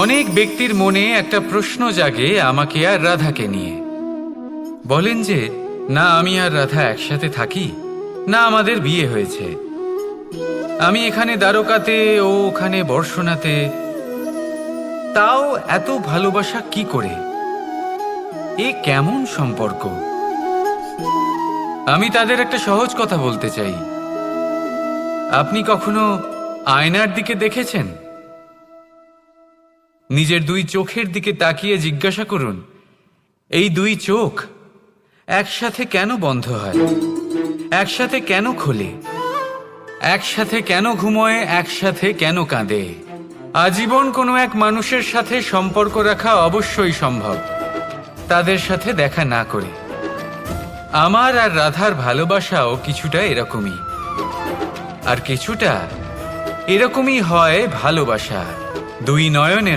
অনেক ব্যক্তির মনে একটা প্রশ্ন জাগে আমাকে আর রাধাকে নিয়ে। বলেন যে না আমি আর রাধা একসাথে থাকি, না আমাদের বিয়ে হয়েছে। আমি এখানে দ্বারকাতে, ও ওখানে বর্ষনাতে, তাও এত ভালোবাসা কি করে? এ কেমন সম্পর্ক? আমি তাদের একটা সহজ কথা বলতে চাই। আপনি কখনো আয়নার দিকে দেখেছেন? নিজের দুই চোখের দিকে তাকিয়ে জিজ্ঞাসা করুন, এই দুই চোখ একসাথে কেন বন্ধ হয়, একসাথে কেন খোলে, একসাথে কেন ঘুমোয়, একসাথে কেন কাঁদে? আজীবন কোনো এক মানুষের সাথে সম্পর্ক রাখা অবশ্যই সম্ভব, তাদের সাথে দেখা না করে। আমার আর রাধার ভালোবাসাও কিছুটা এরকমই, আর কিছুটা এরকমই হয় ভালোবাসা। দুই নয়নের